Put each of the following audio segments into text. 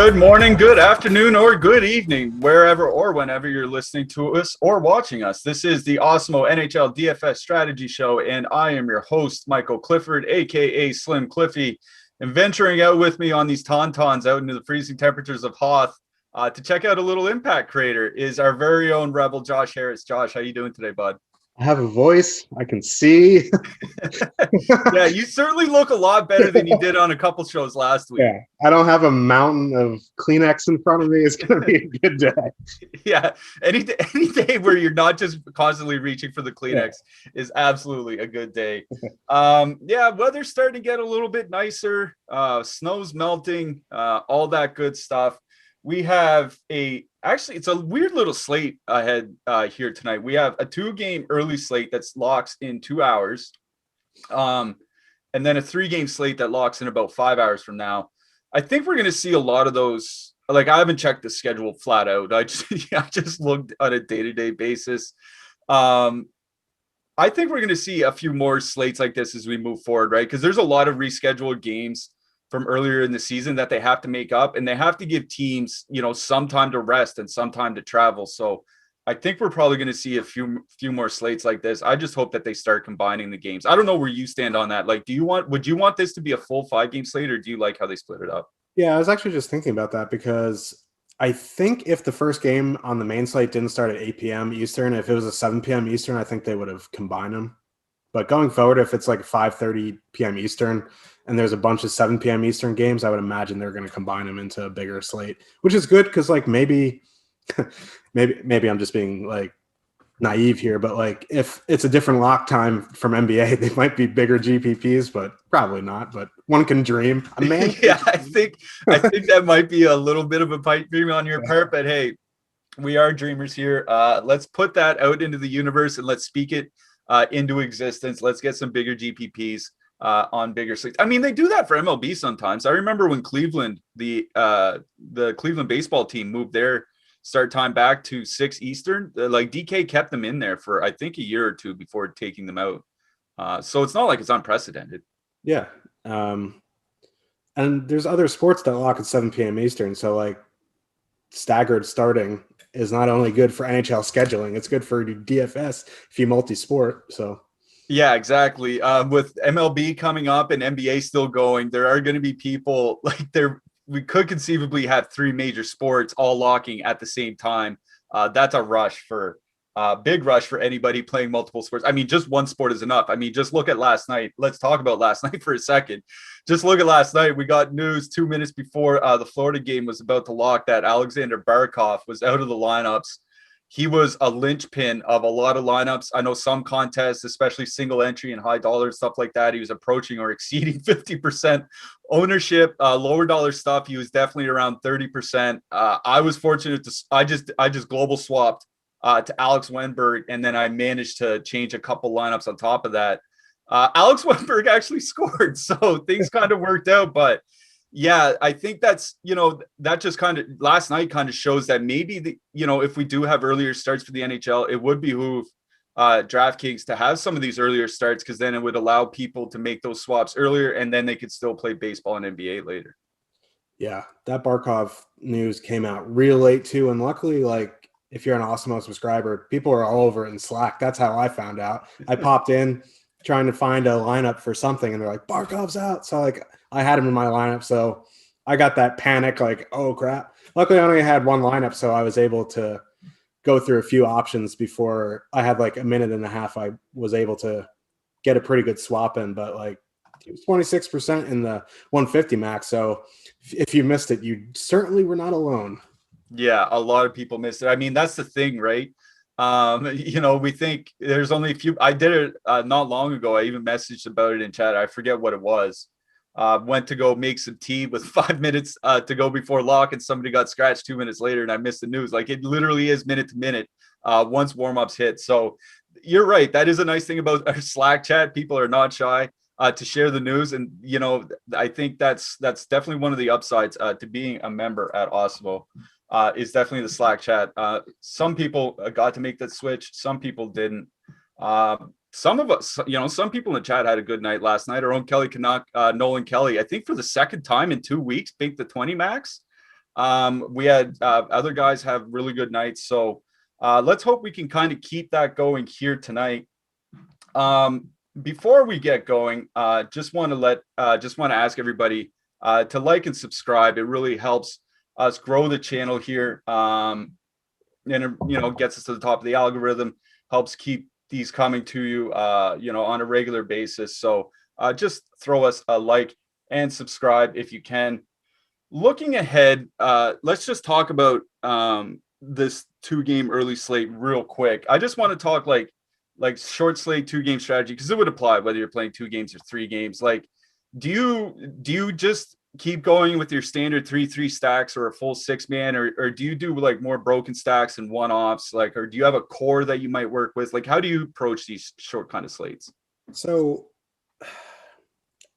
Good morning, good afternoon, or good evening, wherever or whenever you're listening to us or watching us. This is the Awesemo Nhl Dfs Strategy Show, and I am your host, Michael Clifford, aka Slim Cliffy. And venturing out with me on these tauntauns out into the freezing temperatures of Hoth to check out a little impact creator is our very own rebel, Josh Harris. Josh, how you doing today, bud? I have a voice. I can see. Yeah, you certainly look a lot better than you did on a couple shows last week. Yeah, I don't have a mountain of Kleenex in front of me. It's going to be a good day. Yeah, any day where you're not just constantly reaching for the Kleenex is absolutely a good day. Yeah, weather's starting to get a little bit nicer. Snow's melting, all that good stuff. We have it's a weird little slate ahead here tonight. We have a 2-game early slate that's locks in 2 hours. And then a 3-game slate that locks in about 5 hours from now. I think we're going to see a lot of those. Like, I haven't checked the schedule flat out. I just looked on a day-to-day basis. I think we're going to see a few more slates like this as we move forward, right? Because there's a lot of rescheduled games from earlier in the season that they have to make up, and they have to give teams, some time to rest and some time to travel. So I think we're probably going to see a few more slates like this. I just hope that they start combining the games. I don't know where you stand on that. Like, would you want this to be a full 5-game slate, or do you like how they split it up? Yeah, I was actually just thinking about that because I think if the first game on the main slate didn't start at 8 p.m. Eastern, if it was a 7 p.m. Eastern, I think they would have combined them. But going forward, if it's like 5:30 p.m. Eastern and there's a bunch of 7 p.m. Eastern games, I would imagine they're going to combine them into a bigger slate, which is good because like maybe I'm just being like naive here, but like if it's a different lock time from NBA, they might be bigger GPPs, but probably not. But one can dream. Yeah, I think that might be a little bit of a pipe dream on your part, but hey, we are dreamers here. Let's put that out into the universe and let's speak it into existence. Let's get some bigger GPPs on bigger slates. I mean, they do that for MLB sometimes. I remember when Cleveland, the Cleveland baseball team, moved their start time back to 6 Eastern. Like DK kept them in there for I think a year or two before taking them out. So it's not like it's unprecedented. Yeah. And there's other sports that lock at 7 p.m. Eastern. So like staggered starting is not only good for NHL scheduling, it's good for DFS if you multi-sport. So yeah, exactly. With MLB coming up and NBA still going, there are going to be people like we could conceivably have 3 major sports all locking at the same time. That's a big rush for anybody playing multiple sports. I mean, just one sport is enough. I mean, just look at last night. Let's talk about last night for a second. Just look at last night. We got news 2 minutes before the Florida game was about to lock that Alexander Barkov was out of the lineups. He was a linchpin of a lot of lineups. I know some contests, especially single entry and high dollar stuff like that, he was approaching or exceeding 50% ownership. Lower dollar stuff, he was definitely around 30%. I was fortunate I just global swapped to Alex Wenberg, and then I managed to change a couple lineups on top of that. Alex Wenberg actually scored, so things kind of worked out. But yeah, I think that's, that just kind of last night kind of shows that maybe if we do have earlier starts for the NHL, it would behoove DraftKings to have some of these earlier starts, because then it would allow people to make those swaps earlier, and then they could still play baseball and NBA later. Yeah, that Barkov news came out real late too, and luckily, like, if you're an Awesemo subscriber, people are all over it in Slack. That's how I found out. I popped in trying to find a lineup for something, and they're like, Barkov's out. So like I had him in my lineup. So I got that panic, like, oh crap. Luckily I only had one lineup, so I was able to go through a few options before I had like a minute and a half. I was able to get a pretty good swap in, but like it was 26% in the 150 max. So if you missed it, you certainly were not alone. Yeah, a lot of people missed it. I mean, that's the thing, right? We think there's only a few. I did it not long ago. I even messaged about it in chat. I forget what it was. Went to go make some tea with 5 minutes to go before lock, and somebody got scratched 2 minutes later, and I missed the news. Like, it literally is minute to minute once warm-ups hit. So you're right. That is a nice thing about our Slack chat. People are not shy to share the news, and I think that's definitely one of the upsides to being a member at Awesemo. Is definitely the Slack chat. Some people got to make that switch. Some people didn't. Some of us, some people in the chat had a good night last night. Our own Kelly Canuck, Nolan Kelly, I think for the second time in 2 weeks, banked the 20 max. We had other guys have really good nights. So let's hope we can kind of keep that going here tonight. Before we get going, just want to ask everybody to like and subscribe. It really helps us grow the channel here. And it, gets us to the top of the algorithm, helps keep these coming to you, on a regular basis. So just throw us a like and subscribe if you can. Looking ahead, let's just talk about this 2-game early slate real quick. I just want to talk like short slate 2-game strategy, because it would apply whether you're playing 2 games or 3 games. Like, do you just keep going with your standard 3-3 stacks or a full 6-man, or do you do like more broken stacks and one-offs, like, or do you have a core that you might work with? Like, how do you approach these short kind of slates? So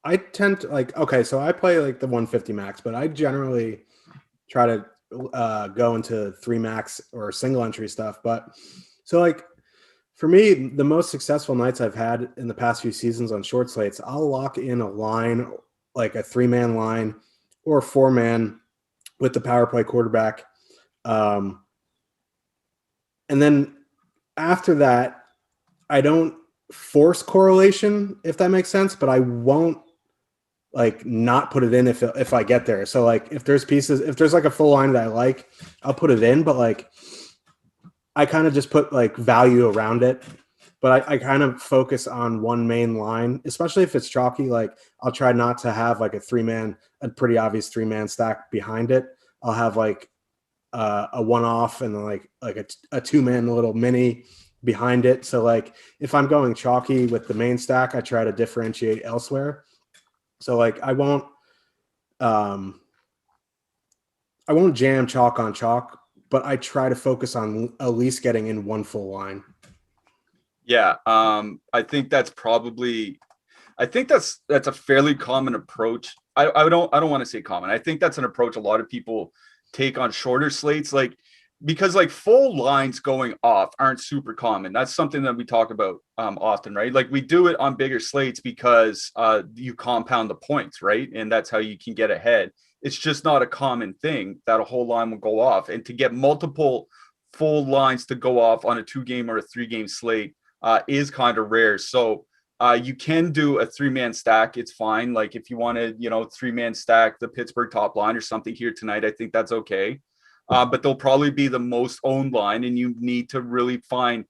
I tend to so I play like the 150 max, but I generally try to go into 3 max or single entry stuff. But so like for me, the most successful nights I've had in the past few seasons on short slates, I'll lock in a line, like a 3-man line or a 4-man with the power play quarterback. And then after that, I don't force correlation, if that makes sense, but I won't like not put it in if I get there. So like if there's like a full line that I like, I'll put it in, but like I kind of just put like value around it. But I kind of focus on one main line, especially if it's chalky. Like I'll try not to have like a pretty obvious 3-man stack behind it. I'll have like a one-off and then like a 2-man little mini behind it. So like if I'm going chalky with the main stack, I try to differentiate elsewhere. So like I won't jam chalk on chalk, but I try to focus on at least getting in one full line. Yeah, I think that's a fairly common approach. I don't want to say common. I think that's an approach a lot of people take on shorter slates, like, because like full lines going off aren't super common. That's something that we talk about often, right? Like we do it on bigger slates because you compound the points, right? And that's how you can get ahead. It's just not a common thing that a whole line will go off, and to get multiple full lines to go off on a 2-game or a 3-game slate is kind of rare. So you can do a 3-man stack. It's fine. Like if you want to, 3-man stack the Pittsburgh top line or something here tonight, I think that's okay. But they'll probably be the most owned line, and you need to really find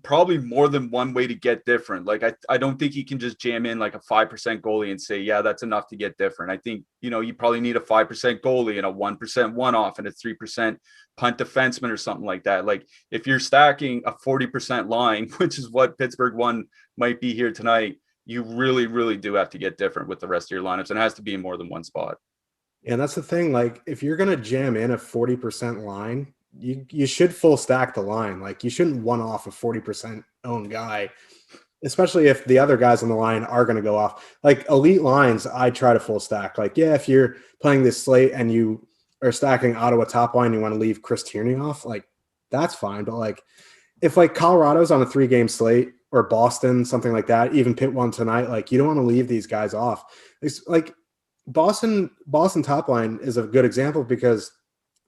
probably more than one way to get different. Like I don't think you can just jam in like a 5% goalie and say, yeah, that's enough to get different. I think, you probably need a 5% goalie and a 1% one-off and a 3% punt defenseman or something like that. Like if you're stacking a 40% line, which is what Pittsburgh one might be here tonight, you really, really do have to get different with the rest of your lineups, and it has to be in more than one spot. And that's the thing. Like if you're going to jam in a 40% line, you should full stack the line. Like you shouldn't one off a 40% owned guy, especially if the other guys on the line are going to go off. Like elite lines, I try to full stack. Like, yeah, if you're playing this slate and you are stacking Ottawa top line, you want to leave Chris Tierney off, like that's fine. But like if like Colorado's on a 3-game slate or Boston, something like that, even Pitt one tonight, like you don't want to leave these guys off. It's like Boston top line is a good example because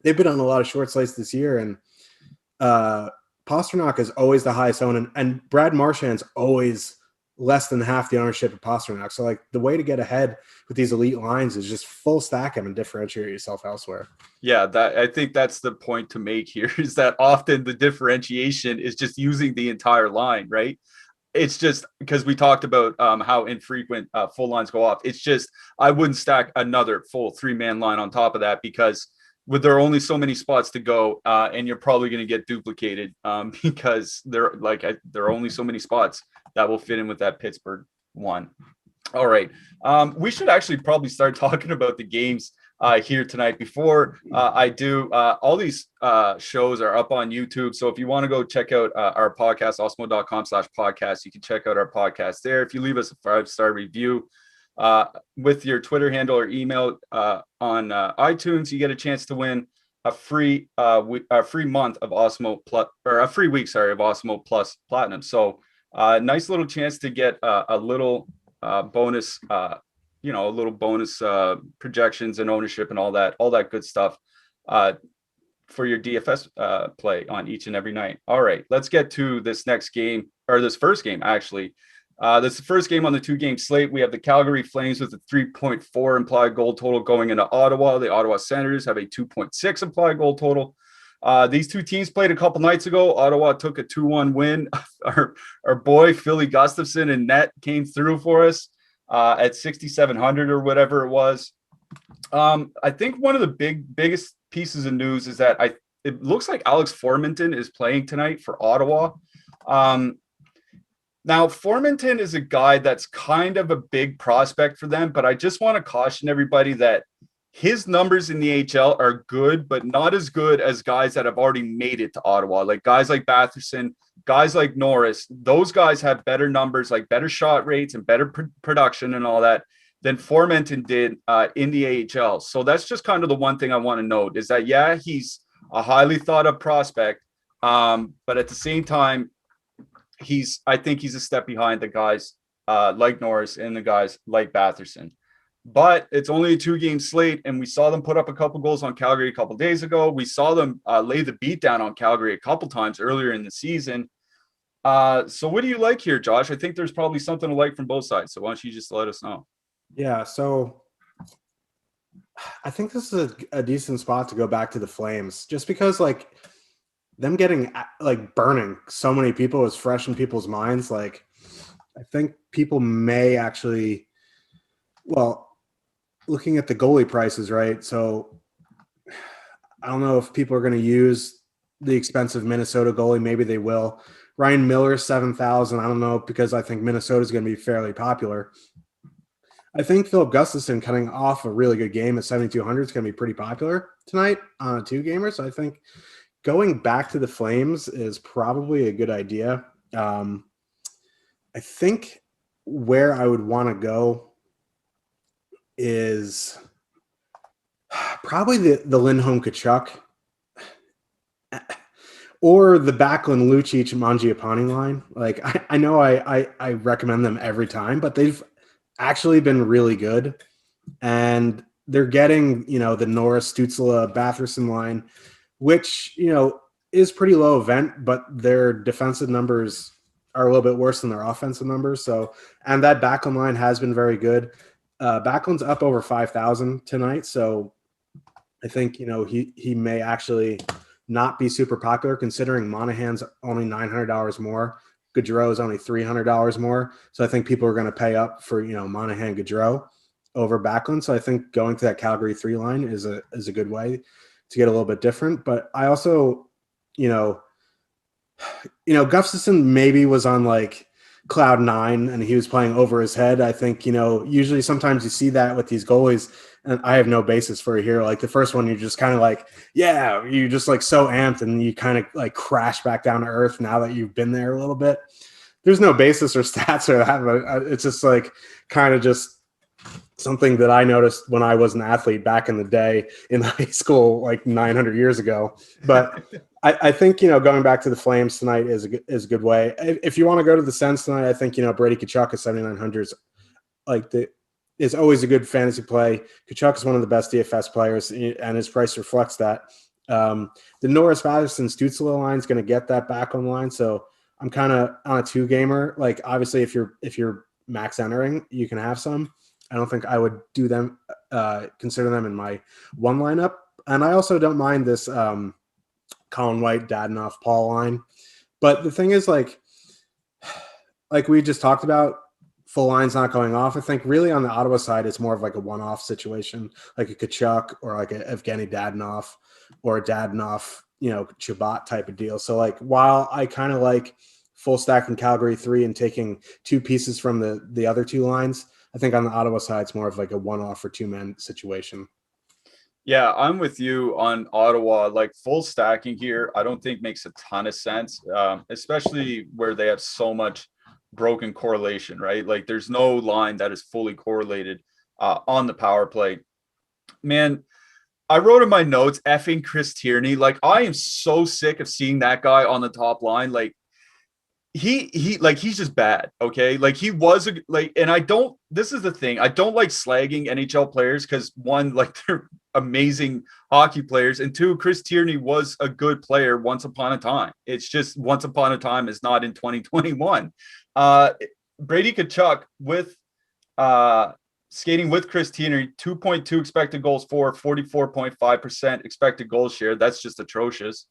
they've been on a lot of short slates this year, and Pastrnak is always the highest owned, and Brad Marchand's always less than half the ownership of Pastrnak. So like the way to get ahead with these elite lines is just full stack them and differentiate yourself elsewhere. Yeah, I think that's the point to make here, is that often the differentiation is just using the entire line, right? It's just because we talked about how infrequent full lines go off. It's just I wouldn't stack another full 3-man line on top of that, because there are only so many spots to go, and you're probably going to get duplicated because there are only so many spots that will fit in with that Pittsburgh one. All right, we should actually probably start talking about the games here tonight. Before I do, all these shows are up on YouTube. So if you want to go check out our podcast, awesemo.com/podcast, you can check out our podcast there. If you leave us a 5-star review with your Twitter handle or email on iTunes, you get a chance to win a free month of Awesemo Plus, or a free week, sorry, of Awesemo Plus Platinum. So nice little chance to get a little bonus a little bonus projections and ownership and all that good stuff for your DFS play on each and every night. All right, let's get to this next game, or this first game, actually. This is the first game on the 2-game slate. We have the Calgary Flames with a 3.4 implied goal total going into Ottawa. The Ottawa Senators have a 2.6 implied goal total. These two teams played a couple nights ago. Ottawa took a 2-1 win. Our boy Philly Gustafson in net came through for us at 6,700 or whatever it was. I think one of the biggest pieces of news is that it looks like Alex Formenton is playing tonight for Ottawa. Now, Formenton is a guy that's kind of a big prospect for them, but I just want to caution everybody that his numbers in the AHL are good, but not as good as guys that have already made it to Ottawa, like guys like Batherson, guys like Norris. Those guys have better numbers, like better shot rates and better production and all that than Formenton did in the AHL. So that's just kind of the one thing I want to note is that, yeah, he's a highly thought of prospect, but at the same time, I think he's a step behind the guys like Norris and the guys like Batherson. But it's only a 2-game slate, and we saw them put up a couple goals on Calgary a couple days ago. We saw them lay the beat down on Calgary a couple times earlier in the season. So what do you like here, Josh? I think there's probably something to like from both sides. So why don't you just let us know? Yeah, so I think this is a decent spot to go back to the Flames, just because like them getting like burning so many people is fresh in people's minds. Like I think people may actually, well, looking at the goalie prices, right? So I don't know if people are going to use the expensive Minnesota goalie. Maybe they will. Ryan Miller, 7,000. I don't know, because I think Minnesota is going to be fairly popular. I think Philip Gustafson cutting off a really good game at 7,200 is going to be pretty popular tonight on a 2-gamer. So I think going back to the Flames is probably a good idea. I think where I would want to go is probably the Lindholm Kachuk or the Backlund Lucic Mangiapane line. Like I know I recommend them every time, but they've actually been really good, and they're getting the Norris, Stützle, Batherson line, which is pretty low event, but their defensive numbers are a little bit worse than their offensive numbers. So, and that Backlund line has been very good. Backlund's up over 5,000 tonight, so I think he may actually not be super popular, considering Monahan's only $900 more. Gaudreau is only $300 more. So I think people are going to pay up for, Monahan, Gaudreau over Backlund. So I think going to that Calgary 3 line is a good way to get a little bit different. But I also, Gustafson maybe was on like cloud 9 and he was playing over his head. I think, usually sometimes you see that with these goalies, and I have no basis for it here. Like the first one, you're just kind of like, yeah, you're just like so amped, and you kind of like crash back down to earth now that you've been there a little bit. There's no basis or stats or that, but it's just like kind of just something that I noticed when I was an athlete back in the day in high school, like 900 years ago. But I think, going back to the Flames tonight is a good way. If you want to go to the Sens tonight, I think, Brady Tkachuk at 7,900 is always a good fantasy play. Tkachuk is one of the best DFS players, and his price reflects that. The Norris Batherson Stützle line is going to get that back online. So I'm kind of on a 2-gamer. Like obviously if you're max entering, you can have some. I don't think I would do them, consider them in my 1 lineup. And I also don't mind this Colin White, Dadonov, Paul line. But the thing is, like we just talked about, full line's not going off. I think really on the Ottawa side, it's more of like a one-off situation, like a Kachuk or like a Evgeny Dadonov or a Dadonov, Chabot type of deal. So like, while I kind of like full stack in Calgary 3 and taking 2 pieces from the other 2 lines, I think on the Ottawa side, it's more of like a one-off or 2-man situation. Yeah, I'm with you on Ottawa. Like full stacking here, I don't think makes a ton of sense, especially where they have so much broken correlation, right? Like there's no line that is fully correlated on the power play. Man, I wrote in my notes, effing Chris Tierney. Like I am so sick of seeing that guy on the top line. Like he's just bad. Okay. Like he was and this is the thing. I don't like slagging NHL players because one, like they're amazing hockey players. And two, Chris Tierney was a good player once upon a time. It's just once upon a time is not in 2021. Brady Tkachuk with skating with Chris Tierney, 2.2 expected goals for, 44.5% expected goal share. That's just atrocious.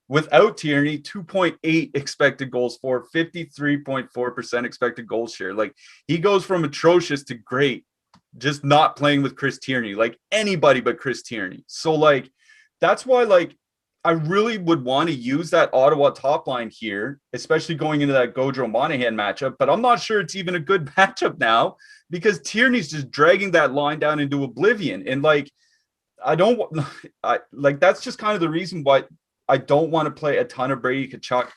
Without Tierney, 2.8 expected goals for, 53.4% expected goal share. Like he goes from atrocious to great, just not playing with Chris Tierney, like anybody but Chris Tierney. So like that's why like I really would want to use that Ottawa top line here, especially going into that Gaudreau Monahan matchup. But I'm not sure it's even a good matchup now because Tierney's just dragging that line down into oblivion. And like I like that's just kind of the reason why I don't want to play a ton of Brady Tkachuk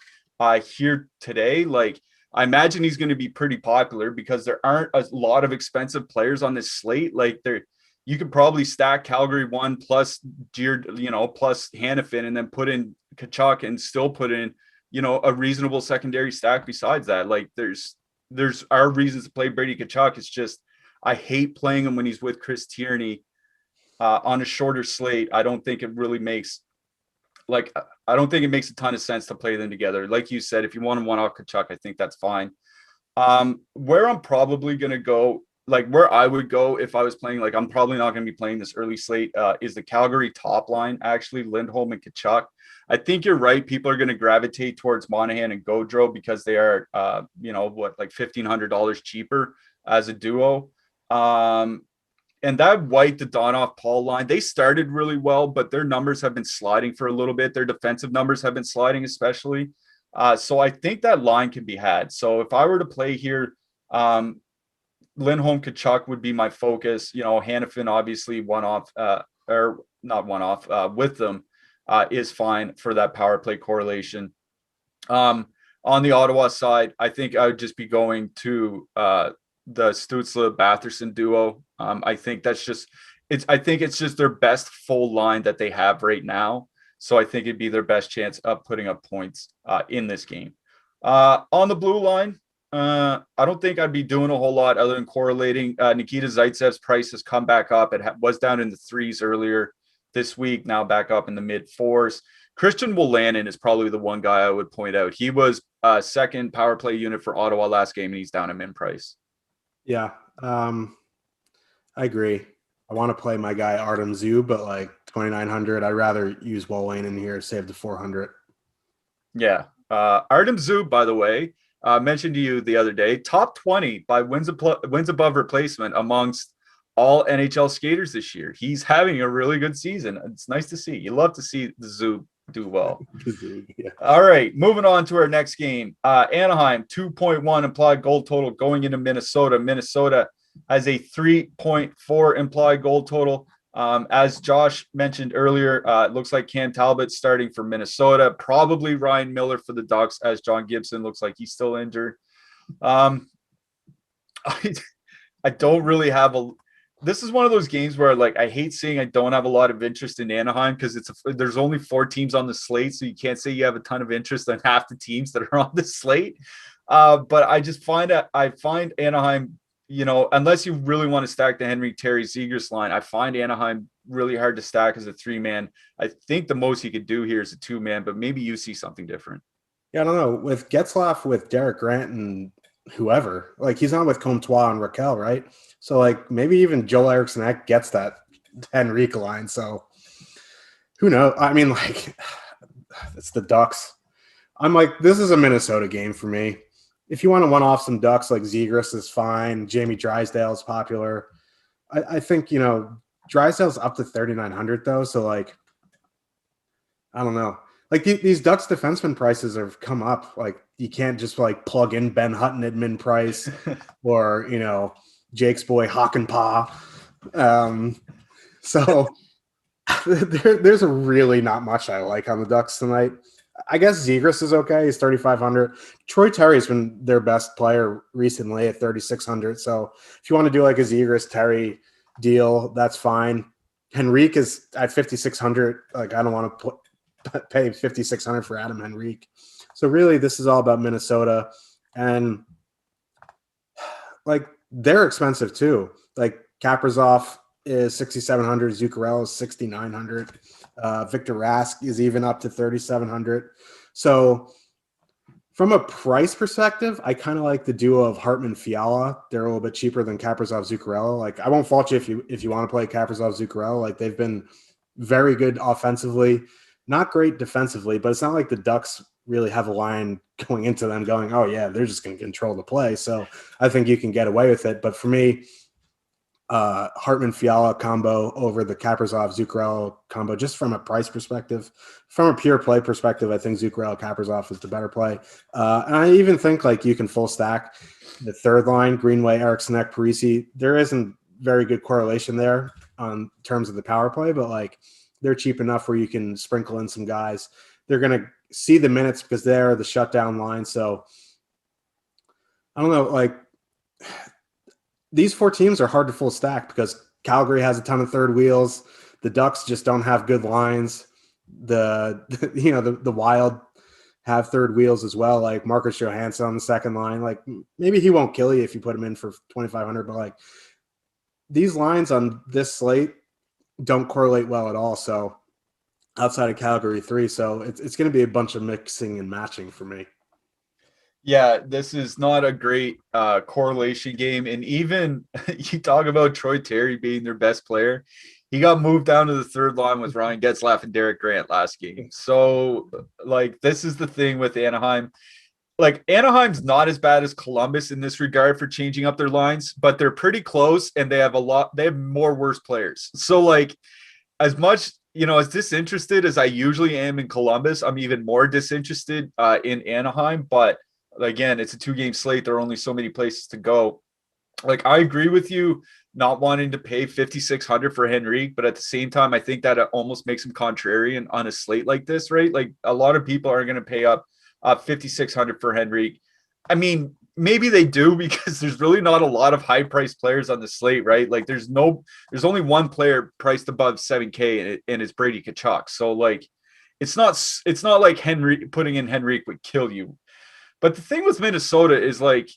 here today. Like, I imagine he's going to be pretty popular because there aren't a lot of expensive players on this slate. Like, you could probably stack Calgary 1 plus plus Hannafin and then put in Tkachuk and still put in, a reasonable secondary stack besides that. Like, there's our reasons to play Brady Tkachuk. It's just I hate playing him when he's with Chris Tierney on a shorter slate. I don't think it really makes. Like, I don't think it makes a ton of sense to play them together. Like you said, if you want to one off Tkachuk, I think that's fine. Where I'm probably going to go, like where I would go if I was playing, like I'm probably not going to be playing this early slate, is the Calgary top line, actually, Lindholm and Tkachuk. I think you're right. People are going to gravitate towards Monahan and Gaudreau because they are, like $1,500 cheaper as a duo. And that White, the Donoff, Paul line, they started really well, but their numbers have been sliding for a little bit. Their defensive numbers have been sliding, especially. So I think that line can be had. So if I were to play here, Lindholm, Tkachuk would be my focus. Hannafin, obviously, with them is fine for that power play correlation. On the Ottawa side, I think I would just be going to the Stützle Batherson duo. I think it's just their best full line that they have right now. So I think it'd be their best chance of putting up points in this game. On the blue line, I don't think I'd be doing a whole lot other than correlating. Nikita Zaitsev's price has come back up. It was down in the 3s earlier this week, now back up in the mid 4s. Christian Wolanin is probably the one guy I would point out. He was second power play unit for Ottawa last game, and he's down at min price. Yeah, I agree. I want to play my guy Artem Zub, but like 2,900, I'd rather use Wolanin here, save the 400. Yeah, Artem Zub, by the way, mentioned to you the other day, top 20 by wins above replacement amongst all NHL skaters this year. He's having a really good season. It's nice to see. You love to see the Zub do well. Yeah. All right, moving on to our next game. Anaheim, 2.1 implied goal total going into Minnesota. Minnesota has a 3.4 implied goal total. As Josh mentioned earlier, it looks like Cam Talbot starting for Minnesota, probably Ryan Miller for the Ducks, as John Gibson looks like he's still injured. I don't really have this is one of those games where like I hate saying I don't have a lot of interest in Anaheim because there's only 4 teams on the slate, so you can't say you have a ton of interest in half the teams that are on the slate. But I just find Anaheim, unless you really want to stack the Henry Terry Zegras line, I find Anaheim really hard to stack as a 3-man. I think the most you could do here is a 2-man, but maybe you see something different. Yeah, I don't know. With Getzlaf, with Derek Grant and whoever, like he's on with Comtois and Raquel, right? So like maybe even Joel Eriksson gets that Henrique line. So who knows? I mean, like it's the Ducks. I'm like, this is a Minnesota game for me. If you want to one-off some Ducks, like Zegras is fine. Jamie Drysdale is popular. I think, Drysdale's up to 3,900 though. So like, I don't know. Like these Ducks defenseman prices have come up. Like you can't just like plug in Ben Hutton at min price or, Jake's boy Hakanpää. So there's a really not much I like on the Ducks tonight. I guess Zegras is okay. He's 3,500. Troy Terry's been their best player recently at 3,600. So if you want to do like a Zegras Terry deal, that's fine. Henrique is at 5,600. Like I don't want to pay 5,600 for Adam Henrique. So really, this is all about Minnesota, and like they're expensive too. Like Kaprizov is 6,700, Zuccarello is 6,900, Victor Rask is even up to 3,700. So from a price perspective, I kind of like the duo of Hartman Fiala. They're a little bit cheaper than Kaprizov Zuccarello. Like I won't fault you if you want to play Kaprizov Zuccarello. Like they've been very good offensively, not great defensively, but it's not like the Ducks really have a line going into them going, oh yeah, they're just going to control the play. So I think you can get away with it. But for me, Hartman Fiala combo over the Kaprizov Zuccarello combo, just from a price perspective. From a pure play perspective, I think Zuccarello Kaprizov is the better play. And I even think like you can full stack the third line, Greenway, Eriksson, Parisi. There isn't very good correlation there on terms of the power play, but like they're cheap enough where you can sprinkle in some guys. They're going to see the minutes because they're the shutdown line. So I don't know, like these four teams are hard to full stack because Calgary has a ton of third wheels. The Ducks just don't have good lines. The Wild have third wheels as well. Like Marcus Johansson on the second line. Like maybe he won't kill you if you put him in for 2,500, but like these lines on this slate don't correlate well at all. So outside of Calgary 3, so it's going to be a bunch of mixing and matching for me. Yeah, this is not a great correlation game. And even you talk about Troy Terry being their best player. He got moved down to the third line with Ryan Getzlaf and Derek Grant last game. So, like, this is the thing with Anaheim. Like, Anaheim's not as bad as Columbus in this regard for changing up their lines, but they're pretty close and they have more worse players. So, like, as much as disinterested as I usually am in Columbus, I'm even more disinterested in Anaheim. But again, it's a 2-game slate. There are only so many places to go. Like, I agree with you not wanting to pay 5,600 for Henrique, but at the same time, I think that it almost makes him contrarian on a slate like this, right? Like a lot of people are going to pay up 5,600 for Henrique. I mean, maybe they do because there's really not a lot of high priced players on the slate, right? Like there's only one player priced above 7K and it's Brady Tkachuk. So like, it's not like putting in Henrique would kill you. But the thing with Minnesota is like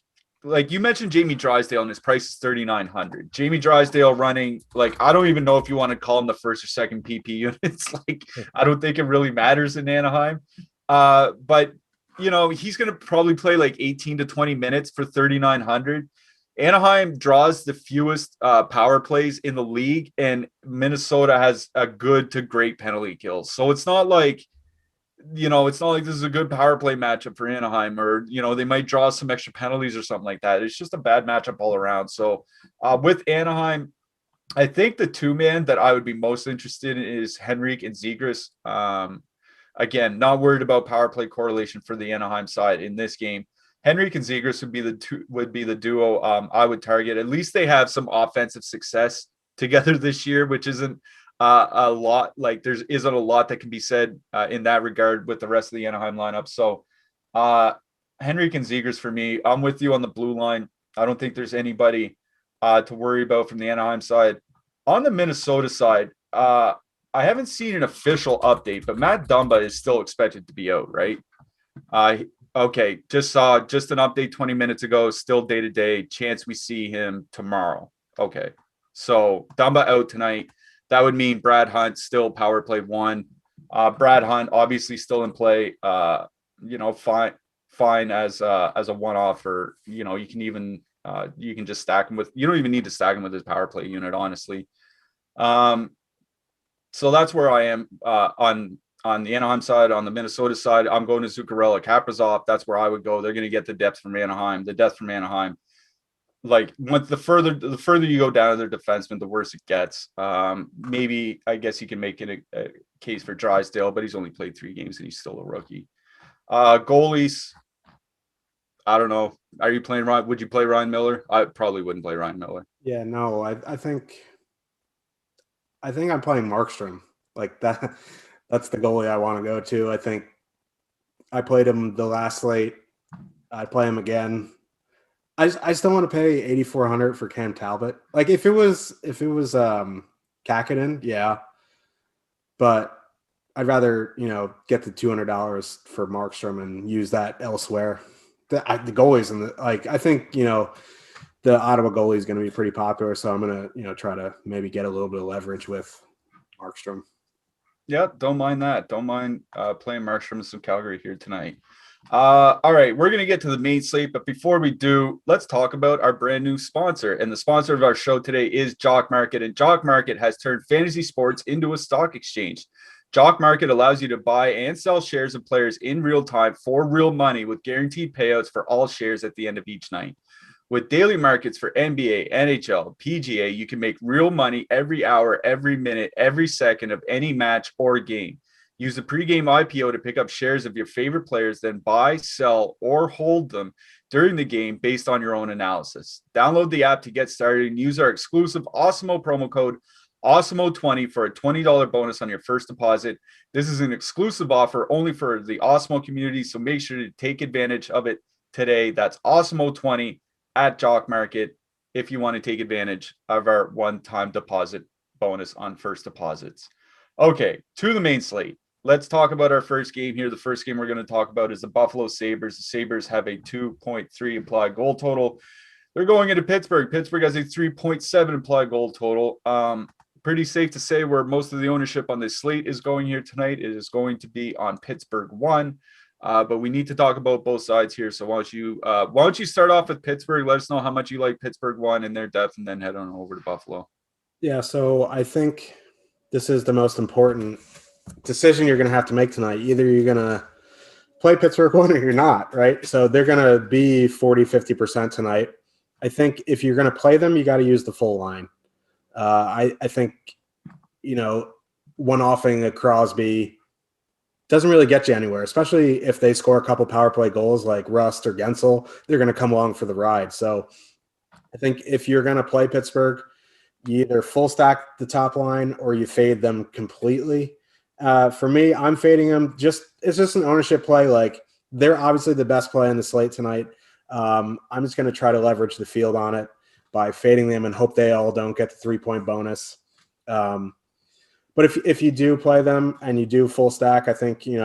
you mentioned Jamie Drysdale and his price is 3,900. Jamie Drysdale running, like, I don't even know if you want to call him the first or second PP units. Like, I don't think it really matters in Anaheim. But, he's going to probably play like 18 to 20 minutes for 3,900. Anaheim draws the fewest power plays in the league, and Minnesota has a good to great penalty kills. So it's not like, it's not like this is a good power play matchup for Anaheim or, they might draw some extra penalties or something like that. It's just a bad matchup all around. So with Anaheim, I think the 2-man that I would be most interested in is Henrique and Zegras. Again, not worried about power play correlation for the Anaheim side in this game. Henrique and Zegras would be the duo I would target. At least they have some offensive success together this year, which isn't a lot. Like there isn't a lot that can be said in that regard with the rest of the Anaheim lineup. So Henrique and Zegras for me. I'm with you on the blue line. I don't think there's anybody to worry about from the Anaheim side. On the Minnesota side, I haven't seen an official update, but Matt Dumba is still expected to be out, right? Okay, just saw an update 20 minutes ago, still day-to-day, chance we see him tomorrow. Okay, so Dumba out tonight. That would mean Brad Hunt still power play 1. Brad Hunt obviously still in play. Fine as a one-off, or you can even you can just stack him with. You don't even need to stack him with his power play unit, honestly. So that's where I am on the Anaheim side. On the Minnesota side, I'm going to Zuccarello, Kaprizov. That's where I would go. They're going to get the depth from Anaheim. The depth from Anaheim. Like the further you go down to their defenseman, the worse it gets. Maybe I guess you can make it a case for Drysdale, but he's only played 3 games and he's still a rookie. Goalies, I don't know. Are you playing Ryan? Would you play Ryan Miller? I probably wouldn't play Ryan Miller. Yeah, no, I think I'm playing Markstrom. Like that. That's the goalie I want to go to. I think I played him the last slate. I'd play him again. I still want to pay 8,400 for Cam Talbot. Like if it was Kakinen, yeah. But I'd rather, get the $200 for Markstrom and use that elsewhere. The goalies and I think, the Ottawa goalie is going to be pretty popular. So I'm going to, try to maybe get a little bit of leverage with Markstrom. Yeah, don't mind that. Don't mind playing Markstrom and some Calgary here tonight. All right, we're going to get to the main slate, but before we do, let's talk about our brand new sponsor. And the sponsor of our show today is JockMarket, and JockMarket has turned fantasy sports into a stock exchange. JockMarket allows you to buy and sell shares of players in real time for real money with guaranteed payouts for all shares at the end of each night. With daily markets for NBA, NHL, PGA, you can make real money every hour, every minute, every second of any match or game. Use the pregame IPO to pick up shares of your favorite players, then buy, sell, or hold them during the game based on your own analysis. Download the app to get started and use our exclusive Awesemo promo code Awesemo20 for a $20 bonus on your first deposit. This is an exclusive offer only for the Awesemo community, so make sure to take advantage of it today. That's Awesemo20 at JockMarket if you want to take advantage of our one-time deposit bonus on first deposits. Okay, to the main slate. Let's talk about our first game here. The first game we're going to talk about is the Buffalo Sabres. The Sabres have a 2.3 implied goal total. They're going into Pittsburgh. Pittsburgh has a 3.7 implied goal total. Pretty safe to say where most of the ownership on this slate is going here tonight. It is going to be on Pittsburgh 1. But we need to talk about both sides here. So why don't you start off with Pittsburgh? Let us know how much you like Pittsburgh 1 and their depth, and then head on over to Buffalo. Yeah, so I think this is the most important decision you're going to have to make tonight. Either you're going to play Pittsburgh 1 or you're not, right? So they're going to be 40, 50% tonight. I think if you're going to play them, you got to use the full line. I think, one-offing a Crosby doesn't really get you anywhere, especially if they score a couple power play goals like Rust or Gensel. They're going to come along for the ride. So I think if you're going to play Pittsburgh, you either full stack the top line or you fade them completely. For me, I'm fading them. It's just an ownership play. Like, they're obviously the best play on the slate tonight. I'm just going to try to leverage the field on it by fading them and hope they all don't get the 3-point bonus. But if you do play them and you do full stack, I think, you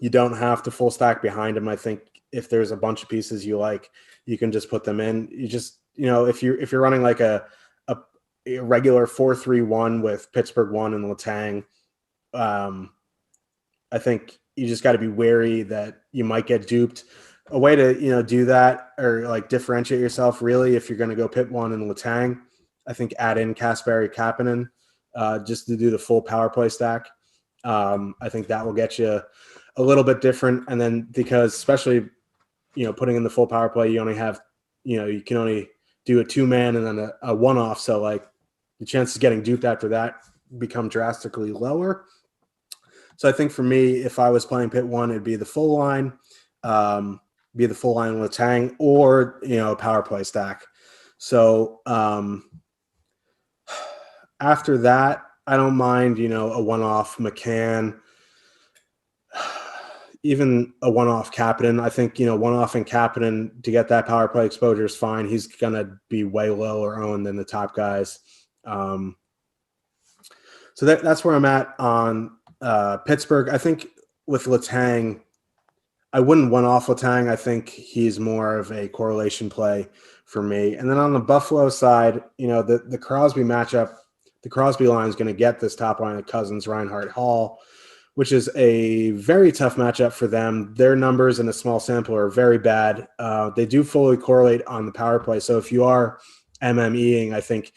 don't have to full stack behind them. I think if there's a bunch of pieces you like, you can just put them in. You just, if you're running like a regular 4-3-1 with Pittsburgh 1 and Letang, I think you just got to be wary that you might get duped. A way to, do that or like differentiate yourself really, if you're going to go Pitt 1 and Letang, I think add in Kasperi Kapanen just to do the full power play stack. I think that will get you a little bit different. And then because especially, putting in the full power play, you only have, you can only do a 2-man and then a one-off. So like the chances of getting duped after that become drastically lower. So I think for me, if I was playing Pitt 1, it'd be the full line, with Tang or, power play stack. So after that, I don't mind, a one-off McCann, even a one-off Kapanen. I think, one-off and Kapanen to get that power play exposure is fine. He's going to be way lower owned than the top guys. So that's where I'm at on Pittsburgh. I think with Letang, I wouldn't one-off Letang. I think he's more of a correlation play for me. And then on the Buffalo side, the Crosby matchup, the Crosby line is going to get this top line of Cousins, Reinhart, Hall, which is a very tough matchup for them. Their numbers in a small sample are very bad. They do fully correlate on the power play. So if you are MMEing, I think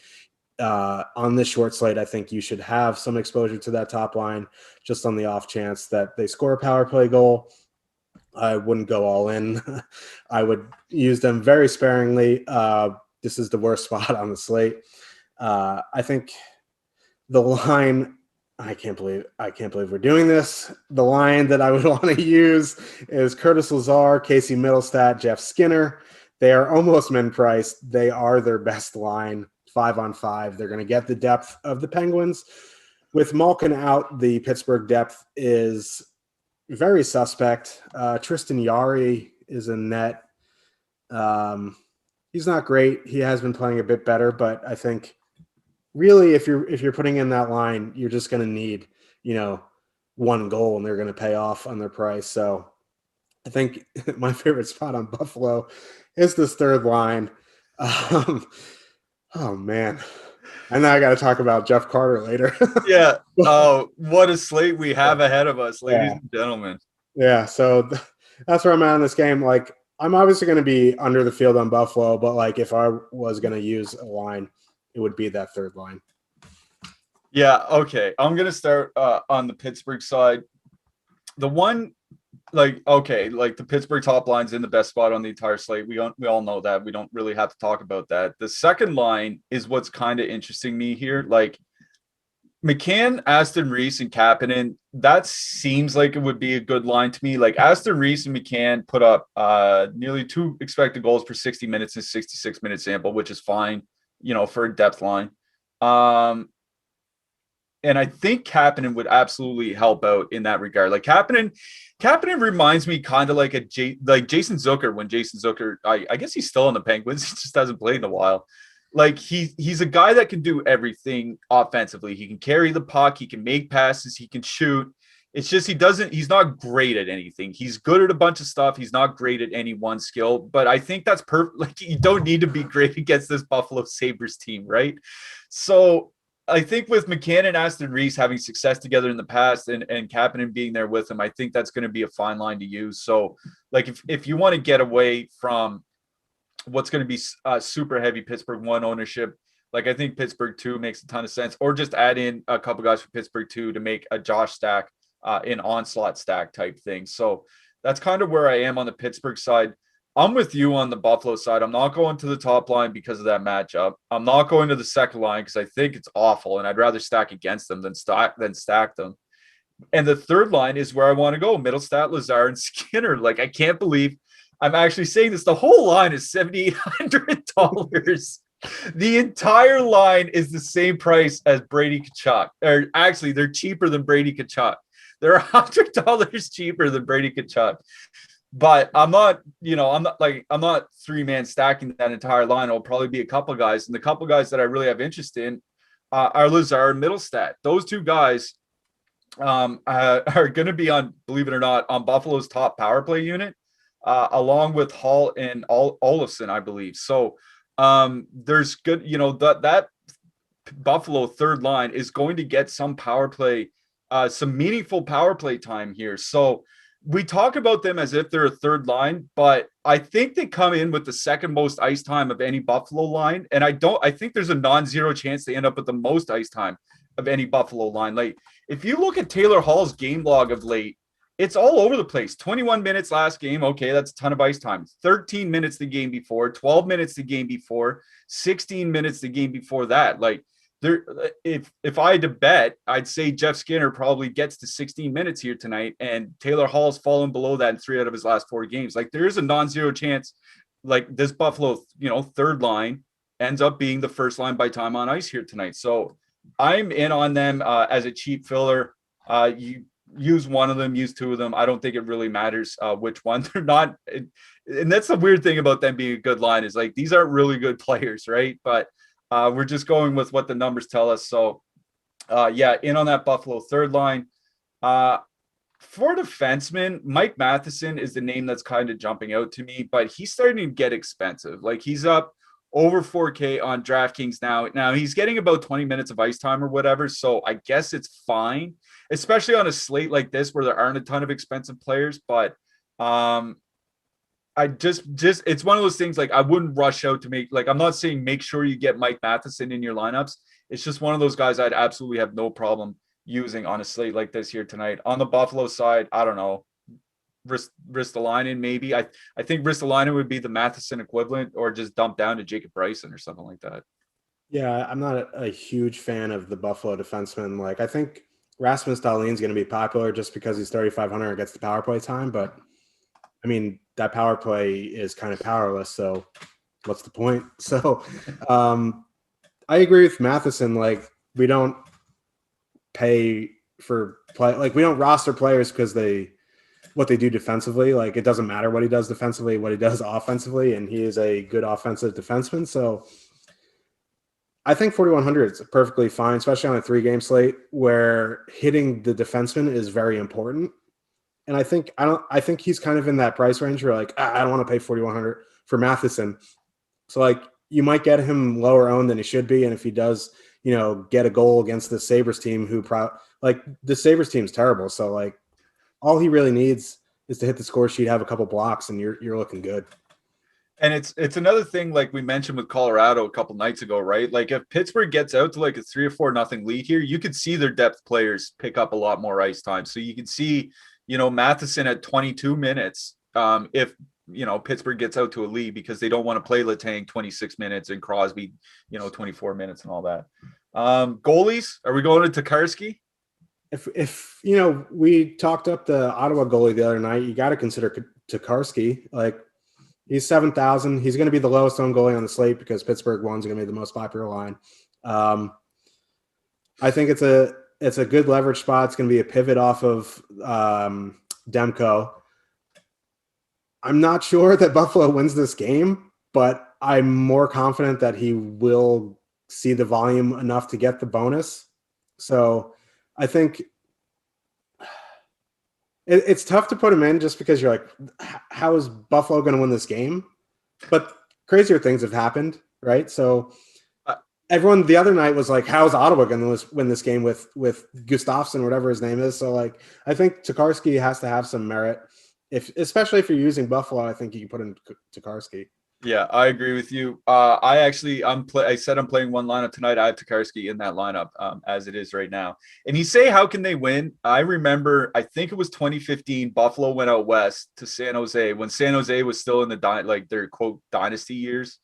on this short slate, I think you should have some exposure to that top line just on the off chance that they score a power play goal. I wouldn't go all in. I would use them very sparingly. This is the worst spot on the slate. I think the line, I can't believe we're doing this. The line that I would want to use is Curtis Lazar, Casey Middlestat, Jeff Skinner. They are almost min priced. They are their best line, 5-on-5. They're going to get the depth of the Penguins. With Malkin out, the Pittsburgh depth is very suspect. Tristan Yari is a net. He's not great. He has been playing a bit better, but I think really if you're putting in that line, you're just going to need, one goal and they're going to pay off on their price. So I think my favorite spot on Buffalo is this third line. Oh man. And now I got to talk about Jeff Carter later. Yeah. Oh, what a slate we have ahead of us, ladies Yeah. and gentlemen. Yeah. So that's where I'm at in this game. Like, I'm obviously going to be under the field on Buffalo, but like if I was going to use a line, it would be that third line. Yeah. Okay. I'm going to start on the Pittsburgh side. The one, like the Pittsburgh top line's in the best spot on the entire slate. We all know that. We don't really have to talk about that. The second line is what's kind of interesting me here. Like McCann, Aston Reese, and Kapanen, that seems like it would be a good line to me. Like Aston Reese and McCann put up nearly 2 expected goals per 60 minutes in 66-minute sample, which is fine, for a depth line. And I think Kapanen would absolutely help out in that regard. Like Kapanen reminds me kind of like Jason Zucker when Jason Zucker, I guess he's still on the Penguins. He just hasn't played in a while. Like he's a guy that can do everything offensively. He can carry the puck. He can make passes. He can shoot. It's just he's not great at anything. He's good at a bunch of stuff. He's not great at any one skill. But I think that's perfect. Like you don't need to be great against this Buffalo Sabres team, right? So I think with McCann and Aston Reese having success together in the past and Kapanen being there with him, I think that's going to be a fine line to use. So like if you want to get away from what's going to be super heavy Pittsburgh 1 ownership, like I think Pittsburgh 2 makes a ton of sense, or just add in a couple guys for Pittsburgh 2 to make a Josh stack, an onslaught stack type thing. So that's kind of where I am on the Pittsburgh side. I'm with you on the Buffalo side. I'm not going to the top line because of that matchup. I'm not going to the second line because I think it's awful, and I'd rather stack against them than stack them. And the third line is where I want to go: Middlestat, Lazar, and Skinner. Like I can't believe I'm actually saying this. The whole line is $7,800. The entire line is the same price as Brady Tkachuk. Or actually, they're cheaper than Brady Tkachuk. They're $100 cheaper than Brady Tkachuk. But I'm not 3-man stacking that entire line. It'll probably be a couple guys. And the couple guys that I really have interest in are Lazar and Middlestat. Those two guys are going to be on, believe it or not, on Buffalo's top power play unit, along with Hall and Olofsson, I believe. So there's good, that Buffalo third line is going to get some power play, some meaningful power play time here. So we talk about them as if they're a third line, but I think they come in with the second most ice time of any Buffalo line. And I think there's a non-zero chance they end up with the most ice time of any Buffalo line. Like if you look at Taylor Hall's game log of late, it's all over the place. 21 minutes last game. Okay. That's a ton of ice time. 13 minutes the game before, 12 minutes the game before, 16 minutes the game before that. Like, if I had to bet, I'd say Jeff Skinner probably gets to 16 minutes here tonight, and Taylor Hall's fallen below that in 3 out of his last 4 games. Like there is a non-zero chance, like this Buffalo, third line ends up being the first line by time on ice here tonight. So I'm in on them as a cheap filler. You use one of them, use 2 of them. I don't think it really matters which one. They're not, and that's the weird thing about them being a good line is like these aren't really good players, right? But we're just going with what the numbers tell us. So, in on that Buffalo third line. For defensemen, Mike Matheson is the name that's kind of jumping out to me, but he's starting to get expensive. Like he's up over 4K on DraftKings now. Now he's getting about 20 minutes of ice time or whatever. So I guess it's fine, especially on a slate like this where there aren't a ton of expensive players. But I just it's one of those things like I wouldn't rush out to make, like I'm not saying make sure you get Mike Matheson in your lineups. It's just one of those guys I'd absolutely have no problem using on a slate like this here tonight. On the Buffalo side, I don't know. Ristolainen maybe. I think Ristolainen would be the Matheson equivalent, or just dump down to Jacob Bryson or something like that. Yeah, I'm not a huge fan of the Buffalo defenseman. Like I think Rasmus Dahlin's going to be popular just because he's 3,500 and gets the power play time, but I mean, that power play is kind of powerless. So what's the point? So I agree with Matheson. Like we don't pay for play. Like we don't roster players because what they do defensively. Like it doesn't matter what he does defensively, what he does offensively. And he is a good offensive defenseman. So I think 4,100 is perfectly fine, especially on a 3-game slate where hitting the defenseman is very important. And I think he's kind of in that price range where like, I don't want to pay 4,100 for Matheson. So like you might get him lower owned than he should be. And if he does, get a goal against the Sabres team like the Sabres team's terrible. So like all he really needs is to hit the score sheet, have a couple blocks, and you're looking good. And it's another thing, like we mentioned with Colorado a couple nights ago, right? Like if Pittsburgh gets out to like a 3 or 4-0 lead here, you could see their depth players pick up a lot more ice time. So you could see, Matheson at 22 minutes. If Pittsburgh gets out to a lead because they don't want to play Letang 26 minutes and Crosby, 24 minutes and all that. Goalies, are we going to Tokarski? If we talked up the Ottawa goalie the other night, you got to consider Tokarski. Like he's 7,000. He's going to be the lowest owned goalie on the slate because Pittsburgh one's going to be the most popular line. I think it's a good leverage spot. It's going to be a pivot off of Demko. I'm not sure that Buffalo wins this game, but I'm more confident that he will see the volume enough to get the bonus. So I think it's tough to put him in just because you're like, how is Buffalo going to win this game? But crazier things have happened, right? So everyone the other night was like, how's Ottawa going to win this game with Gustafsson, whatever his name is? So like, I think Tokarski has to have some merit. Especially if you're using Buffalo, I think you can put in Tokarski. Yeah, I agree with you. I said I'm playing one lineup tonight. I have Tokarski in that lineup as it is right now. And you say, how can they win? I remember, I think it was 2015. Buffalo went out west to San Jose when San Jose was still in their quote dynasty years,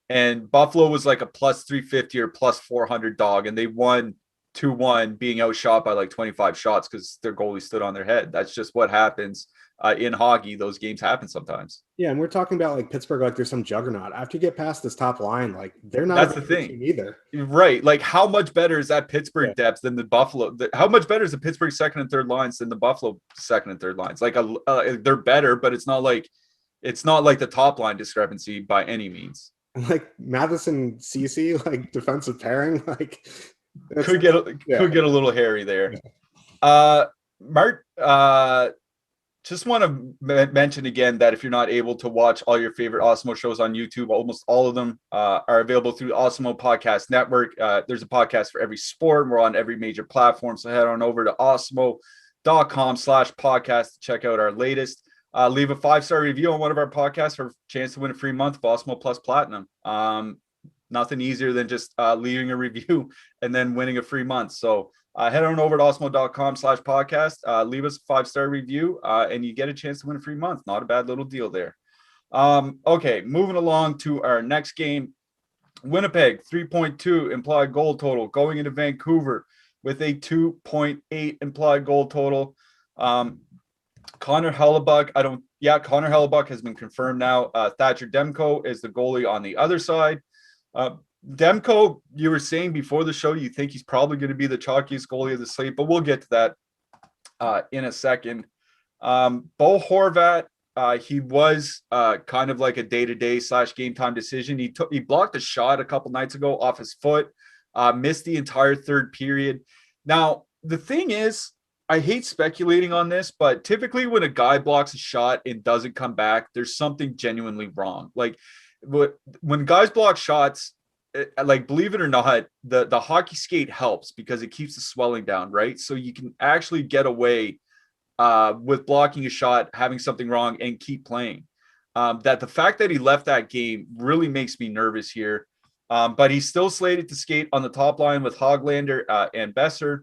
and Buffalo was like a plus 350 or plus 400 dog, and they won 2-1, being outshot by like 25 shots because their goalie stood on their head. That's just what happens. In hockey, those games happen sometimes. Yeah, and we're talking about like Pittsburgh, like there's some juggernaut. After you get past this top line, like they're not. That's the thing either, right? Like how much better is that Pittsburgh depth than the Buffalo? How much better is the Pittsburgh second and third lines than the Buffalo second and third lines? Like they're better, but it's not like the top line discrepancy by any means. Like Matheson, CC, like defensive pairing, like could get a little hairy there. Yeah. Mart. Just want to mention again that if you're not able to watch all your favorite Awesemo shows on YouTube, almost all of them are available through the Awesemo Podcast Network. There's a podcast for every sport. We're on every major platform. So head on over to awesemo.com/podcast to check out our latest. Leave a 5-star review on one of our podcasts for a chance to win a free month of Awesemo Plus Platinum. Nothing easier than just leaving a review and then winning a free month. So head on over to awesemo.com/podcast, leave us a 5-star review, and you get a chance to win a free month. Not a bad little deal there. Okay, moving along to our next game. Winnipeg, 3.2 implied goal total, going into Vancouver with a 2.8 implied goal total. Connor Hellebuyck, Connor Hellebuyck has been confirmed now. Thatcher Demko is the goalie on the other side. Demko, you were saying before the show, you think he's probably going to be the chalkiest goalie of the slate, but we'll get to that in a second. Bo Horvat, he was kind of like a day-to-day / game time decision. He blocked a shot a couple nights ago off his foot, missed the entire third period. Now, the thing is, I hate speculating on this, but typically when a guy blocks a shot and doesn't come back, there's something genuinely wrong. Like when guys block shots, like believe it or not, the hockey skate helps because it keeps the swelling down, right? So you can actually get away with blocking a shot, having something wrong, and keep playing. That the fact that he left that game really makes me nervous here. But he's still slated to skate on the top line with Hoglander and Besser.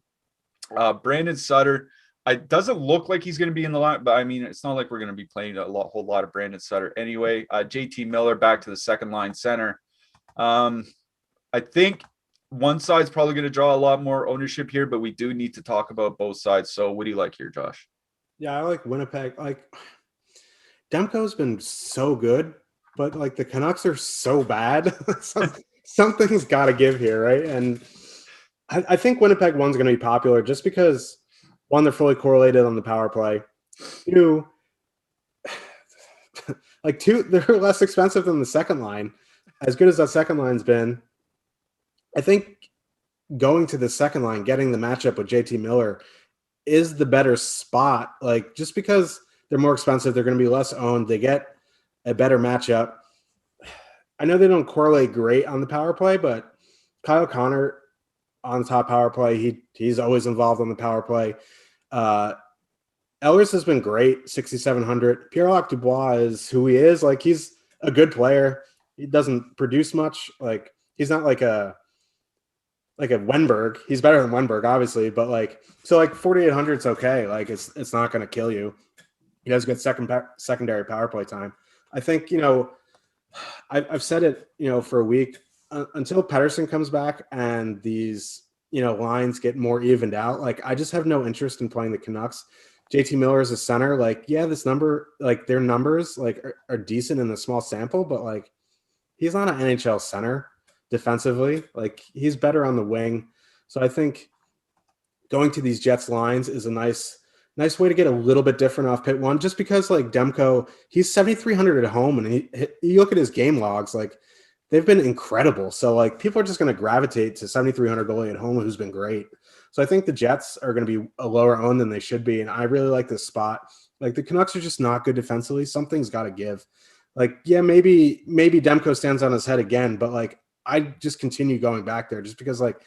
Brandon Sutter, it doesn't look like he's going to be in the line, but I mean, it's not like we're going to be playing a whole lot of Brandon Sutter anyway. JT Miller back to the second line center. I think one side's probably going to draw a lot more ownership here, but we do need to talk about both sides. So what do you like here, Josh? Yeah, I like Winnipeg. Like Demko's been so good, but like the Canucks are so bad. Something's got to give here, right? And I think Winnipeg one's going to be popular just because, one, they're fully correlated on the power play. Two, they're less expensive than the second line. As good as that second line's been, I think going to the second line, getting the matchup with JT Miller is the better spot. Like, just because they're more expensive, they're going to be less owned. They get a better matchup. I know they don't correlate great on the power play, but Kyle Connor on the top power play, he's always involved on the power play. Ehlers has been great, 6,700. Pierre-Luc Dubois is who he is. Like, he's a good player. He doesn't produce much. Like, he's not like a Wenberg. He's better than Wenberg, obviously, but like, so like 4,800 is okay. Like, it's not going to kill you. He does get secondary power play time. I think, I've said it, for a week, until Pettersson comes back and these, lines get more evened out. Like, I just have no interest in playing the Canucks. JT Miller is a center. Like, yeah, their numbers like are decent in a small sample, but like, he's not an NHL center defensively. Like, he's better on the wing. So I think going to these Jets lines is a nice way to get a little bit different off pit one, just because like Demko, he's 7,300 at home, and you look at his game logs, like they've been incredible. So like, people are just going to gravitate to 7,300 goalie at home, who's been great. So I think the Jets are going to be a lower owned than they should be. And I really like this spot. Like, the Canucks are just not good defensively. Something's got to give. Like, yeah, maybe Demko stands on his head again, but like, I just continue going back there just because like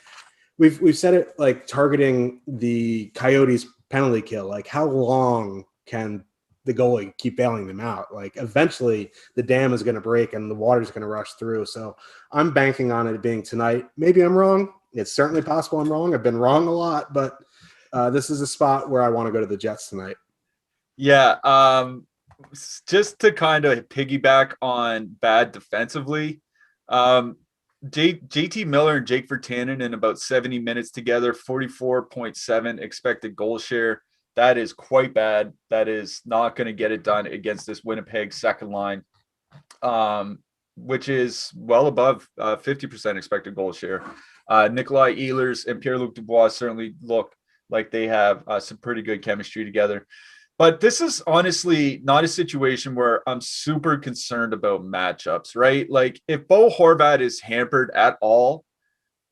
we've said it, like targeting the Coyotes penalty kill. Like, how long can the goalie keep bailing them out? Like, eventually the dam is going to break and the water's going to rush through. So I'm banking on it being tonight. Maybe I'm wrong. It's certainly possible I'm wrong. I've been wrong a lot, but this is a spot where I want to go to the Jets tonight. Yeah. Just to kind of piggyback on bad defensively, JT Miller and Jake Virtanen in about 70 minutes together, 44.7 expected goal share. That is quite bad. That is not going to get it done against this Winnipeg second line, which is well above 50% expected goal share. Nikolai Ehlers and Pierre-Luc Dubois certainly look like they have some pretty good chemistry together. But this is honestly not a situation where I'm super concerned about matchups, right? Like, if Bo Horvat is hampered at all,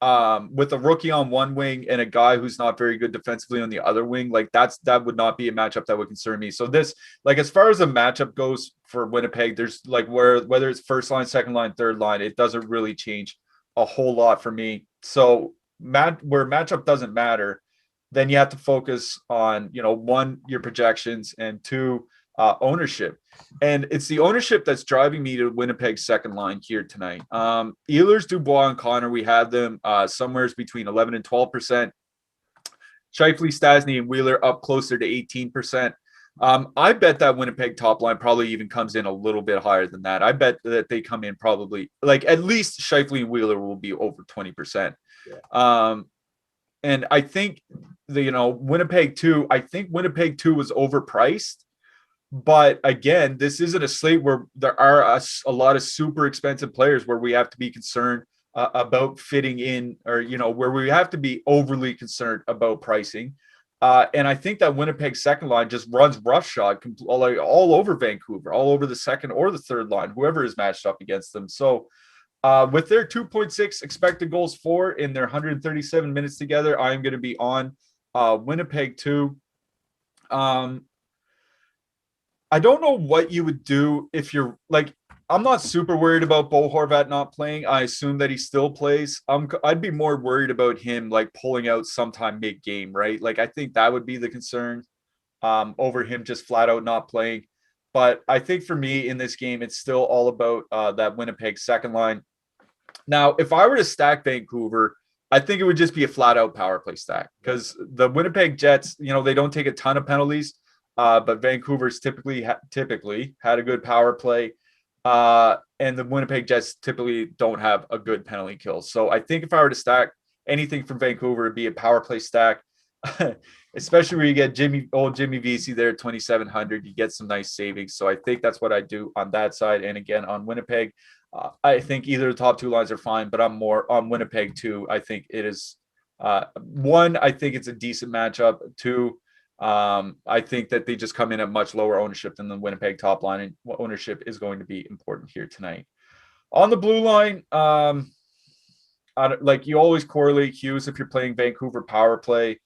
with a rookie on one wing and a guy who's not very good defensively on the other wing, like that would not be a matchup that would concern me. So this, like, as far as a matchup goes for Winnipeg, there's like whether it's first line, second line, third line, it doesn't really change a whole lot for me. So where matchup doesn't matter, then you have to focus on, one, your projections, and two, ownership. And it's the ownership that's driving me to Winnipeg's second line here tonight. Ehlers, Dubois, and Connor, we have them somewhere between 11 and 12%. Scheifele, Stasny, and Wheeler up closer to 18%. I bet that Winnipeg top line probably even comes in a little bit higher than that. I bet that they come in probably, like, at least Scheifele and Wheeler will be over 20%. Yeah. And I think Winnipeg 2, I think Winnipeg 2 was overpriced. But again, this isn't a slate where there are a lot of super expensive players where we have to be concerned about fitting in, or, where we have to be overly concerned about pricing. And I think that Winnipeg second line just runs roughshod all over Vancouver, all over the second or the third line, whoever is matched up against them. So with their 2.6 expected goals for in their 137 minutes together, I'm going to be on Winnipeg 2. I don't know what you would do if you're like, I'm not super worried about Bo Horvat not playing. I assume that he still plays. I'd be more worried about him like pulling out sometime mid-game, right? Like, I think that would be the concern over him just flat out not playing. But I think for me in this game, it's still all about that Winnipeg second line. Now, if I were to stack Vancouver, I think it would just be a flat out power play stack, because the Winnipeg Jets, they don't take a ton of penalties. But Vancouver's typically had a good power play, and the Winnipeg Jets typically don't have a good penalty kill. So I think if I were to stack anything from Vancouver, it'd be a power play stack, especially where you get Jimmy Vesey there at 2,700. You get some nice savings. So I think that's what I do on that side. And again, on Winnipeg, I think either the top two lines are fine, but I'm more on Winnipeg too. I think it is one. I think it's a decent matchup. Two, I think that they just come in at much lower ownership than the Winnipeg top line, and ownership is going to be important here tonight. On the blue line, like you always correlate Hughes if you're playing Vancouver power play.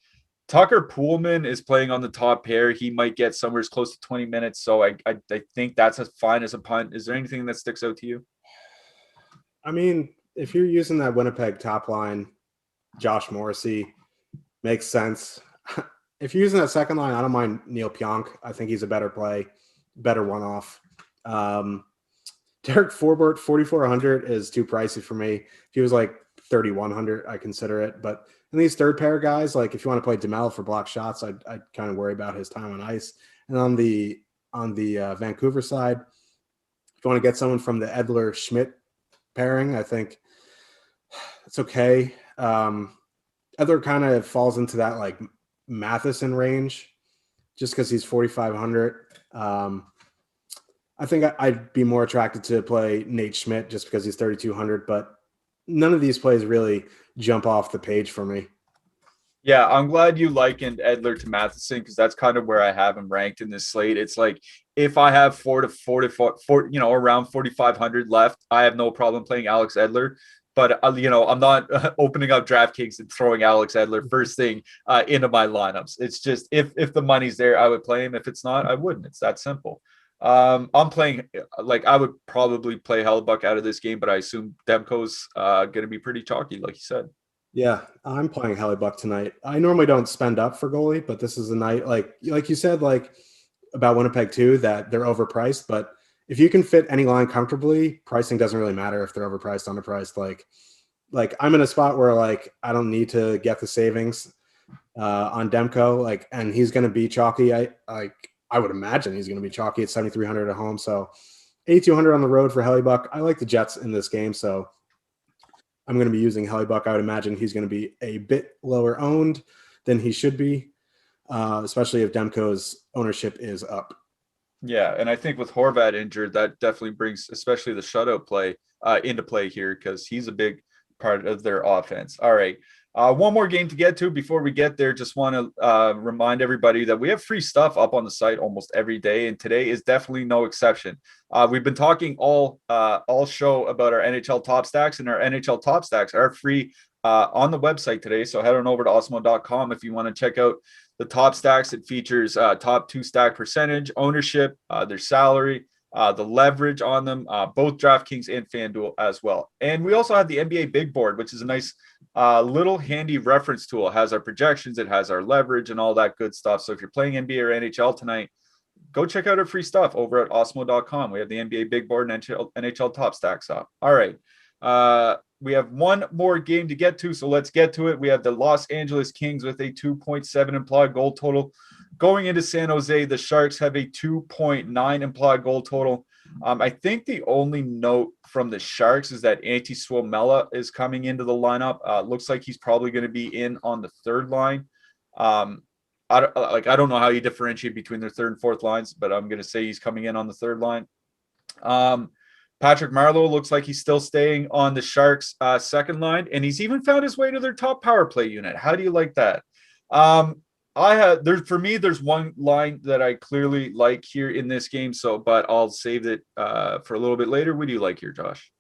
Tucker Poolman is playing on the top pair. He might get somewhere as close to 20 minutes. So I think that's as fine as a punt. Is there anything that sticks out to you? I mean, if you're using that Winnipeg top line, Josh Morrissey makes sense. If you're using that second line, I don't mind Neil Pionk. I think he's a better play, better one-off. Derek Forbort, 4,400 is too pricey for me. If he was like 3,100, I consider it. But in these third pair guys, like if you want to play DeMel for block shots, I'd kind of worry about his time on ice. And on the Vancouver side, if you want to get someone from the Edler Schmidt pairing, I think it's okay. Edler kind of falls into that like Matheson range just because he's 4,500. I think I'd be more attracted to play Nate Schmidt just because he's 3,200, but none of these plays really jump off the page for me. Yeah, I'm glad you likened Edler to Matheson because that's kind of where I have him ranked in this slate. It's like if I have four, around 4,500 left, I have no problem playing Alex Edler. But, I'm not opening up DraftKings and throwing Alex Edler first thing into my lineups. It's just if the money's there, I would play him. If it's not, I wouldn't. It's that simple. I'm playing I would probably play Hellebuck out of this game, but I assume Demko's going to be pretty chalky, like you said. Yeah, I'm playing Hellebuck tonight. I normally don't spend up for goalie, but this is a night like you said, like about Winnipeg too, that they're overpriced. But if you can fit any line comfortably, pricing doesn't really matter if they're overpriced, underpriced. Like I'm in a spot where like I don't need to get the savings on Demko, and he's going to be chalky. I would imagine he's going to be chalky at 7,300 at home. So 8,200 on the road for Hellebuck. I like the Jets in this game, so I'm going to be using Hellebuck. I would imagine he's going to be a bit lower owned than he should be, especially if Demko's ownership is up. Yeah, and I think with Horvat injured, that definitely brings especially the shutout play into play here because he's a big part of their offense. All right. One more game to get to before we get there. Just want to remind everybody that we have free stuff up on the site almost every day, and today is definitely no exception. We've been talking all show about our NHL top stacks, and our NHL top stacks are free on the website today. So head on over to awesemo.com if you want to check out the top stacks. It features top 2 stack percentage, ownership, their salary, the leverage on them, both DraftKings and FanDuel as well. And we also have the NBA Big Board, which is a nice little handy reference tool. It has our projections, it has our leverage and all that good stuff. So if you're playing NBA or NHL tonight, go check out our free stuff over at awesemo.com. We have the NBA Big Board and NHL top stacks up. All right. We have one more game to get to, so let's get to it. We have the Los Angeles Kings with a 2.7 implied goal total. Going into San Jose, the Sharks have a 2.9 implied goal total. I think the only note from the Sharks is that Antti Suomela is coming into the lineup. Looks like he's probably going to be in on the third line. I don't know how you differentiate between their third and fourth lines, but I'm going to say he's coming in on the third line. Patrick Marleau looks like he's still staying on the Sharks' second line, and he's even found his way to their top power play unit. How do you like that? For me, there's one line that I clearly like here in this game. But I'll save it for a little bit later. What do you like here, Josh?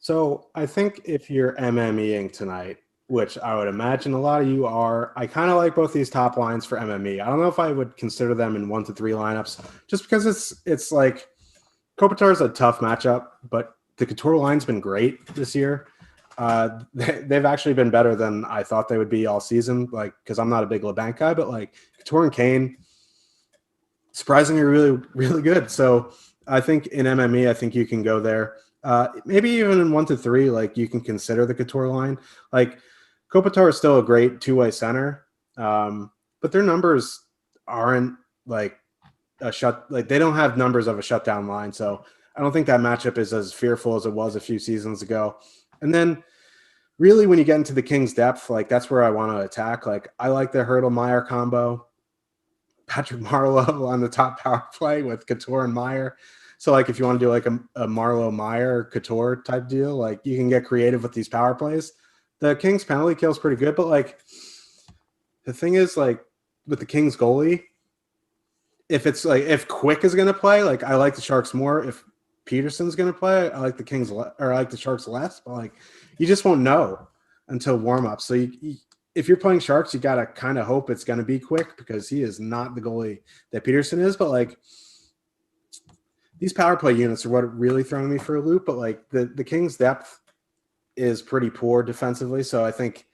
So I think if you're MMEing tonight, which I would imagine a lot of you are, I kind of like both these top lines for MME. I don't know if I would consider them in 1 to 3 lineups, just because it's like Kopitar is a tough matchup, but the Couture line's been great this year. They've actually been better than I thought they would be all season, because I'm not a big LeBanc guy, but Couture and Kane, surprisingly really, really good. So I think in MME, I think you can go there. Maybe even in 1 to 3, you can consider the Couture line. Kopitar is still a great two-way center, but their numbers aren't they don't have numbers of a shutdown line. So I don't think that matchup is as fearful as it was a few seasons ago. And then really when you get into the Kings depth, that's where I want to attack. I like the Hurdle-Meyer combo, Patrick Marleau on the top power play with Couture and Meyer. So if you want to do a Marleau-Meyer Couture type deal, you can get creative with these power plays. The Kings penalty kill is pretty good, but the thing is with the Kings goalie, if Quick is going to play, I like the Sharks more. If Peterson's going to play. I like the or I like the Sharks less, but like you just won't know until warm up. So if you're playing Sharks, you got to kind of hope it's going to be quick because he is not the goalie that Peterson is. But like these power play units are what really throwing me for a loop. But like the Kings' depth is pretty poor defensively. So I think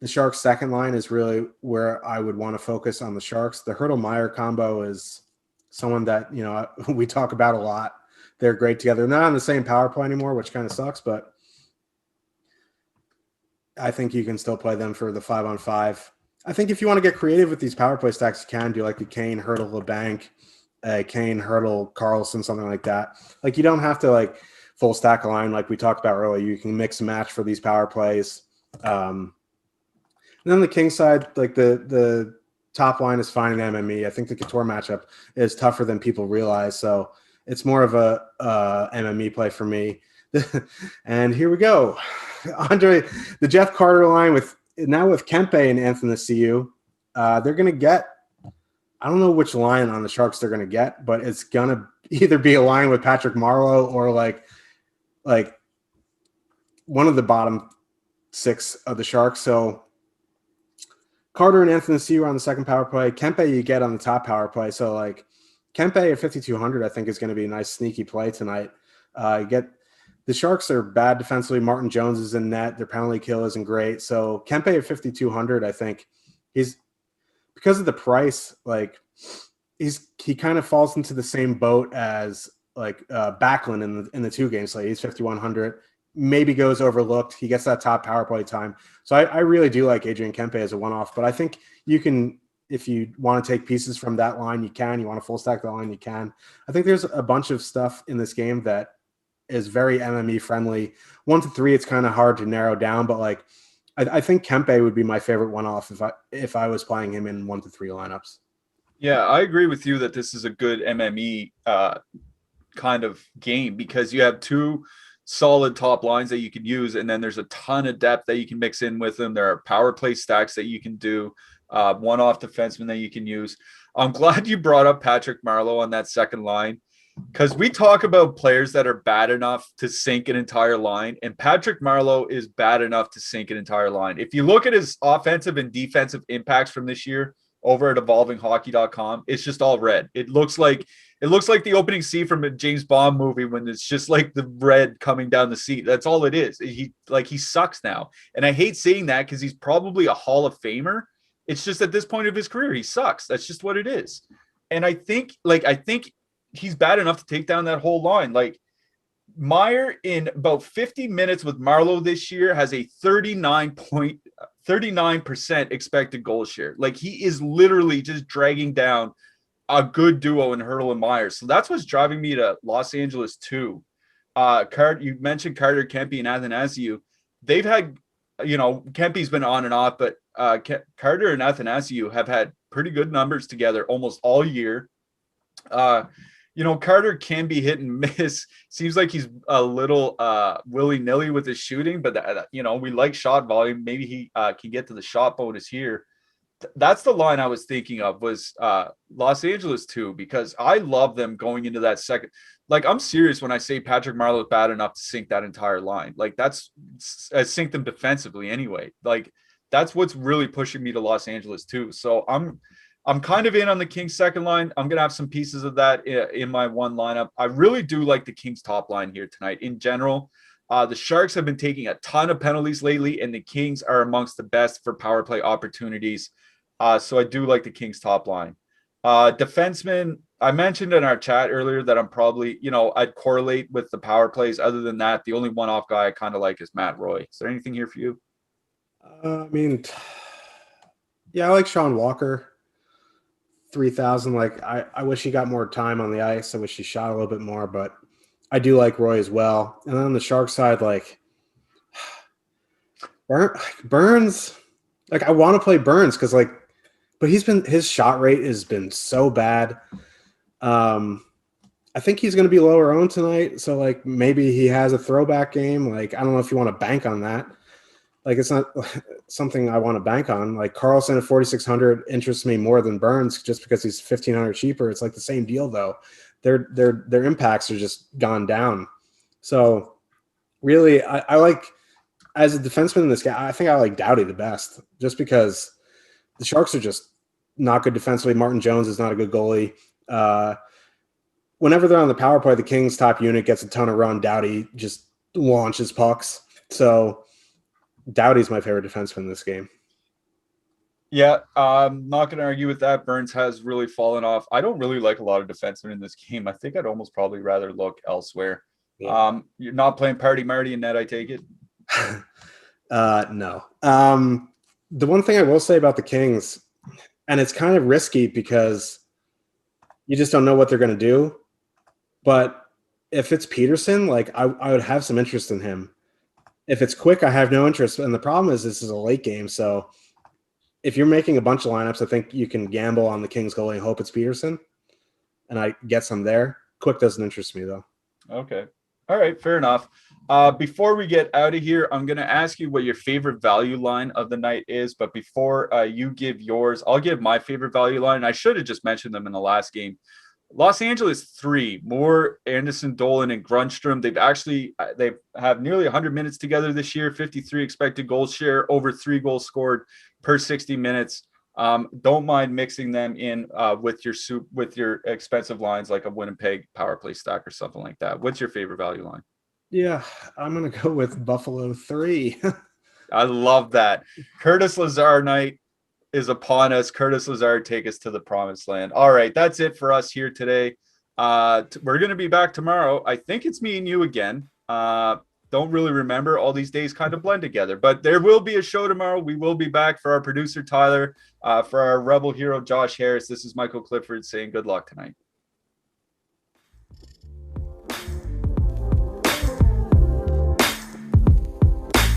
the Sharks' second line is really where I would want to focus on the Sharks. The Hurdle-Meyer combo is someone that, we talk about a lot. They're great together. They're not on the same power play anymore, which kind of sucks, but I think you can still play them for the 5-on-5. I think if you want to get creative with these power play stacks, you can do like the Kane, Hurdle, LeBanc, Kane, Hurdle, Carlson, something like that. Like you don't have to like full stack a line like we talked about earlier. You can mix and match for these power plays. And then the King side, like the top line is fine in MME. I think the Couture matchup is tougher than people realize. So it's more of a MME play for me. And here we go. Andre, the Jeff Carter line with Kempe and Anthony Ciu. They're going to get, I don't know which line on the Sharks they're going to get, but it's going to either be a line with Patrick Marleau or like one of the bottom six of the Sharks. So Carter and Anthony Ciu are on the second power play. Kempe you get on the top power play. So like Kempe at 5,200, I think is going to be a nice sneaky play tonight. You get the Sharks are bad defensively. Martin Jones is in net. Their penalty kill isn't great. So Kempe at 5,200, I think he's because of the price. Like he kind of falls into the same boat as like Backlund in the two games. So he's 5,100. Maybe goes overlooked. He gets that top power play time. So I really do like Adrian Kempe as a one-off, but I think you can, if you want to take pieces from that line, you can. You want to full stack the line, you can. I think there's a bunch of stuff in this game that is very MME friendly. 1 to 3, it's kind of hard to narrow down, but like I think Kempe would be my favorite one-off if I was playing him in 1 to 3 lineups. Yeah, I agree with you that this is a good MME kind of game because you have two solid top lines that you can use, and then there's a ton of depth that you can mix in with them. There are power play stacks that you can do, one-off defensemen that you can use. I'm glad you brought up Patrick Marleau on that second line because we talk about players that are bad enough to sink an entire line, and Patrick Marleau is bad enough to sink an entire line. If you look at his offensive and defensive impacts from this year over at evolvinghockey.com, it's just all red. It looks like the opening scene from a James Bond movie when it's just like the red coming down the seat. That's all it is. He sucks now. And I hate saying that because he's probably a Hall of Famer. It's just at this point of his career, he sucks. That's just what it is. And I think he's bad enough to take down that whole line. Like Meyer in about 50 minutes with Marleau this year has a 39% expected goal share. Like he is literally just dragging down a good duo in Hurdle and Myers. So that's what's driving me to Los Angeles too. You mentioned Carter, Kempe, and Athanasiou. They've had, Kempe's been on and off, but Carter and Athanasiou have had pretty good numbers together almost all year. Carter can be hit and miss. Seems like he's a little willy-nilly with his shooting, but we like shot volume. Maybe he can get to the shot bonus here. That's the line I was thinking of was Los Angeles too, because I love them going into that second. Like I'm serious when I say Patrick Marleau is bad enough to sink that entire line. Like sink them defensively anyway. Like that's what's really pushing me to Los Angeles too. So I'm kind of in on the Kings second line. I'm going to have some pieces of that in my one lineup. I really do like the Kings top line here tonight. In general, the Sharks have been taking a ton of penalties lately, and the Kings are amongst the best for power play opportunities. So I do like the Kings top line. Defenseman, I mentioned in our chat earlier that I'm probably, I'd correlate with the power plays. Other than that, the only one-off guy I kind of like is Matt Roy. Is there anything here for you? I like Sean Walker. 3,000. Like I wish he got more time on the ice. I wish he shot a little bit more, but I do like Roy as well. And then on the Shark side, like Burns, like I want to play Burns because but his shot rate has been so bad. I think he's going to be lower owned tonight. So like maybe he has a throwback game. Like, I don't know if you want to bank on that. Like, it's not something I want to bank on. Like Carlson at 4,600 interests me more than Burns just because he's 1,500 cheaper. It's like the same deal though. their impacts are just gone down. So really, I like, as a defenseman in this game, I think I like Doughty the best, just because the Sharks are just not good defensively. Martin Jones is not a good goalie. Whenever they're on the power play, the Kings top unit gets a ton of run. Doughty just launches pucks. So Doughty's my favorite defenseman in this game. Yeah, I'm not going to argue with that. Burns has really fallen off. I don't really like a lot of defensemen in this game. I think I'd almost probably rather look elsewhere. Yeah. You're not playing Party Marty in net, I take it? No. The one thing I will say about the Kings, and it's kind of risky because you just don't know what they're going to do, but if it's Peterson, like I would have some interest in him. If it's Quick, I have no interest. And the problem is this is a late game, so if you're making a bunch of lineups, I think you can gamble on the Kings goalie and hope it's Peterson, and I get some there. Quick doesn't interest me, though. Okay. All right. Fair enough. Before we get out of here, I'm going to ask you what your favorite value line of the night is. But before you give yours, I'll give my favorite value line. I should have just mentioned them in the last game. Los Angeles 3, Moore, Anderson, Dolan, and Grundstrom. They have nearly 100 minutes together this year, 53 expected goals share, over 3 goals scored per 60 minutes. Don't mind mixing them in with your expensive lines like a Winnipeg power play stack or something like that. What's your favorite value line? Yeah, I'm going to go with Buffalo 3. I love that. Curtis Lazar night is upon us. Curtis Lazar, take us to the promised land. All right, that's it for us here today. We're going to be back tomorrow. I think it's me and you again. Don't really remember. All these days kind of blend together, but there will be a show tomorrow. We will be back. For our producer, Tyler, for our rebel hero, Josh Harris. This is Michael Clifford saying good luck tonight.